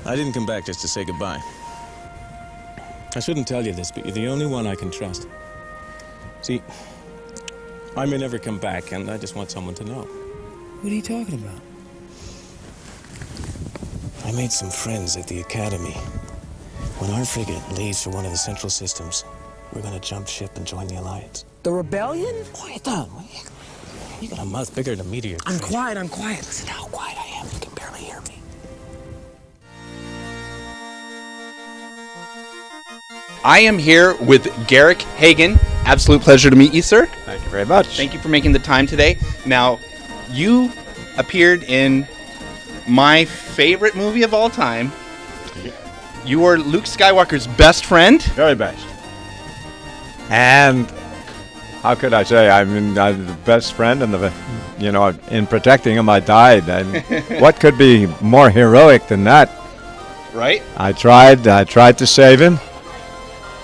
I didn't come back just to say goodbye. I shouldn't tell you this, but you're the only one I can trust. See, I may never come back, and I just want someone to know. What are you talking about? I made some friends at the Academy. When our frigate leaves for one of the central systems, we're gonna jump ship and join the Alliance. The rebellion? Quiet down. You got a mouth bigger than a meteor. I'm quiet. Listen how quiet I am. You can barely hear me. I am here with Garrick Hagon. Absolute pleasure to meet you, sir. Thank you very much. Thank you for making the time today. Now, you appeared in my favorite movie of all time. You are Luke Skywalker's best friend. Very best. And how could I say I'm the best friend, and in protecting him I died. And what could be more heroic than that? Right? I tried to save him,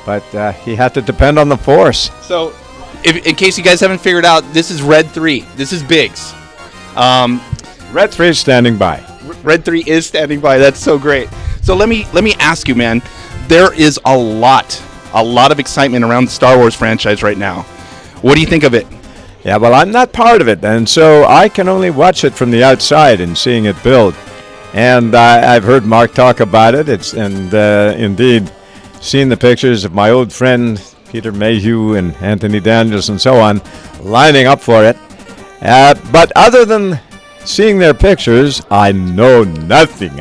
but he had to depend on the Force. So, in case you guys haven't figured out, this is Red 3. This is Biggs. Red 3 is standing by. Red 3 is standing by. That's so great. So let me ask you, man. There is a lot of excitement around the Star Wars franchise right now. What do you think of it? Yeah, well, I'm not part of it, and so I can only watch it from the outside and seeing it build. And I've heard Mark talk about it. Indeed, seen the pictures of my old friend Peter Mayhew and Anthony Daniels and so on lining up for it. But other than seeing their pictures, I know nothing.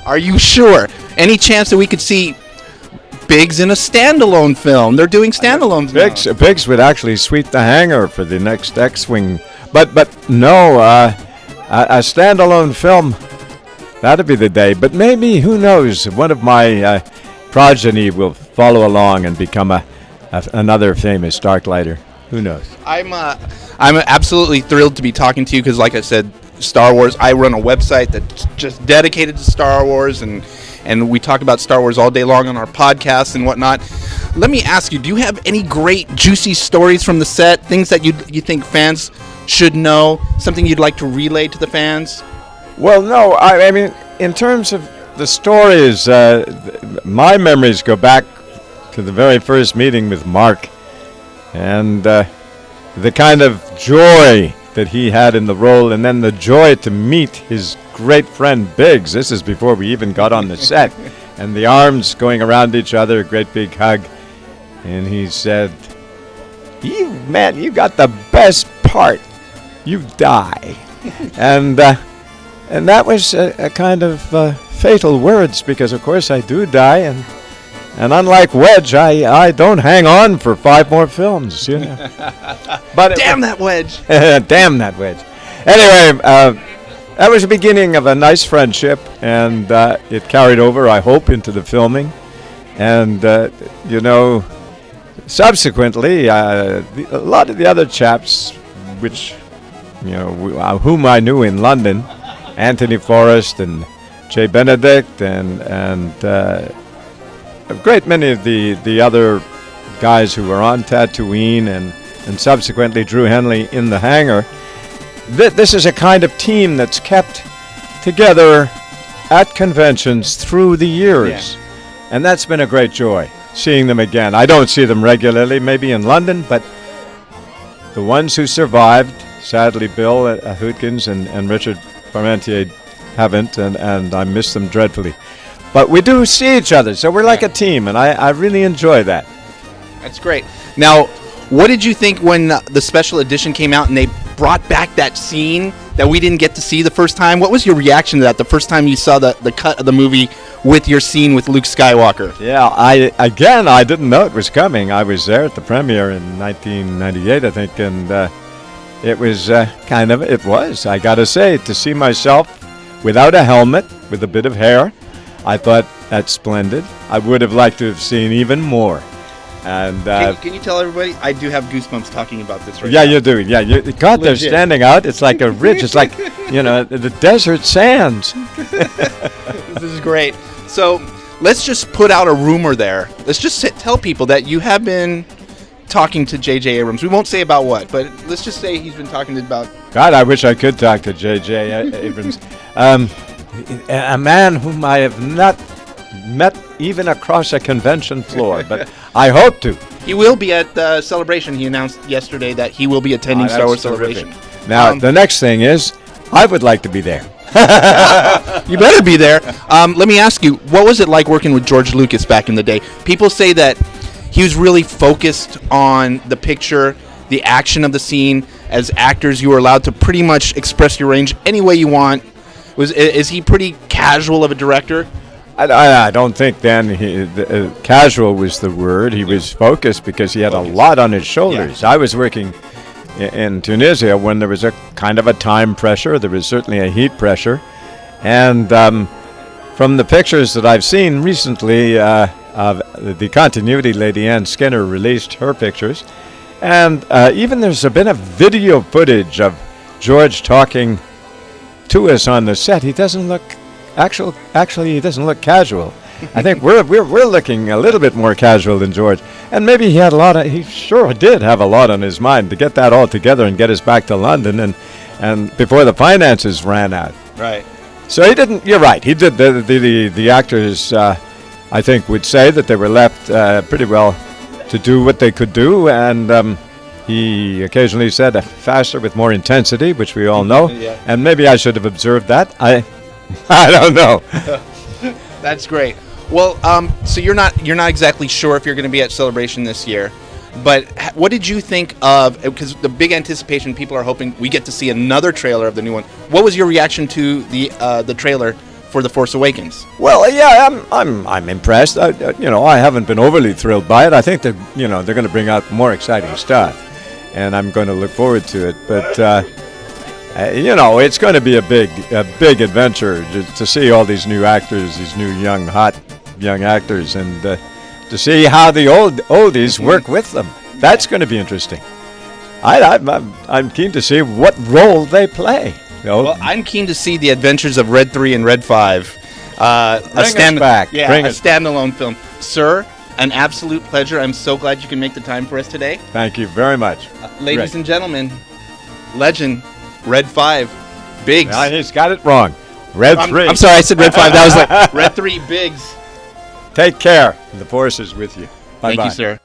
Are you sure? Any chance that we could see Biggs in a standalone film? They're doing standalones now. Biggs would actually sweep the hangar for the next X-Wing. But no, a standalone film, that'd be the day. But maybe, who knows, one of my progeny will follow along and become another famous Darklighter. Who knows? I'm absolutely thrilled to be talking to you because, like I said, Star Wars. I run a website that's just dedicated to Star Wars, and we talk about Star Wars all day long on our podcast and whatnot. Let me ask you: do you have any great, juicy stories from the set? Things that you think fans should know? Something you'd like to relay to the fans? Well, no. I mean, in terms of the stories, my memories go back to the very first meeting with Mark, and the kind of joy that he had in the role, and then the joy to meet his great friend Biggs. This is before we even got on the set. And the arms going around each other, a great big hug. And he said, you got the best part. You die. And that was a kind of fatal words, because of course I do die, and unlike Wedge, I don't hang on for 5 more films, you know. But damn that Wedge! Damn that Wedge! Anyway, that was the beginning of a nice friendship, and it carried over, I hope, into the filming. And subsequently, a lot of the other chaps, which whom I knew in London, Anthony Forrest and Jay Benedict, and a great many of the other guys who were on Tatooine and subsequently Drew Henley in the hangar. This is a kind of team that's kept together at conventions through the years. Yeah. And that's been a great joy, seeing them again. I don't see them regularly, maybe in London, but the ones who survived, sadly Bill Hootkins and Richard Parmentier haven't, and I miss them dreadfully. But we do see each other, so we're like a team, and I really enjoy that. That's great. Now, what did you think when the special edition came out and they brought back that scene that we didn't get to see the first time? What was your reaction to that the first time you saw the cut of the movie with your scene with Luke Skywalker? Yeah, I didn't know it was coming. I was there at the premiere in 1998, I think, and it was I gotta say, to see myself without a helmet, with a bit of hair, I thought that's splendid. I would have liked to have seen even more. And can you tell everybody? I do have goosebumps talking about this right now. Yeah, you do. Yeah, they're standing out. It's like a ridge. It's like, the desert sands. This is great. So let's just put out a rumor there. Let's just tell people that you have been talking to J.J. Abrams. We won't say about what, but let's just say he's been talking about... God, I wish I could talk to J.J. Abrams. a man whom I have not met even across a convention floor, but I hope to. He will be at Celebration. He announced yesterday that he will be attending Star Wars That's Celebration. terrific. Now, the next thing is, I would like to be there. You better be there. Let me ask you, what was it like working with George Lucas back in the day? People say that he was really focused on the picture, the action of the scene. As actors, you were allowed to pretty much express your range any way you want. Is he pretty casual of a director? I don't think then casual was the word. He was focused because he had a lot on his shoulders. Yeah. I was working in Tunisia when there was a kind of a time pressure. There was certainly a heat pressure. And from the pictures that I've seen recently, of the continuity lady Ann Skinner released her pictures. And even there's been a video footage of George talking to us on the set. He doesn't look actually he doesn't look casual. I think we're looking a little bit more casual than George, and maybe he sure did have a lot on his mind to get that all together and get us back to London and before the finances ran out. Right. So he didn't. You're right. He did. The actors I think would say that they were left pretty well to do what they could do, and he occasionally said faster with more intensity, which we all know. Yeah. And maybe I should have observed that. I don't know. That's great. Well, so you're not exactly sure if you're going to be at Celebration this year, but what did you think of? Because the big anticipation, people are hoping we get to see another trailer of the new one. What was your reaction to the trailer for The Force Awakens? Well, yeah, I'm impressed. I haven't been overly thrilled by it. I think that they're going to bring out more exciting stuff, and I'm going to look forward to it. But it's going to be a big adventure to see all these new actors, these new hot young actors, and to see how the oldies work with them. That's going to be interesting. I'm keen to see what role they play. Well, I'm keen to see the adventures of Red 3 and Red 5. Bring us back. Yeah, Bring a us. standalone film. Sir, an absolute pleasure. I'm so glad you can make the time for us today. Thank you very much. Ladies and gentlemen, legend, Red 5, Biggs. He's got it wrong. Red 3. I'm sorry, I said Red 5. That was like Red 3, Biggs. Take care. The Force is with you. Bye-bye. Thank you, sir.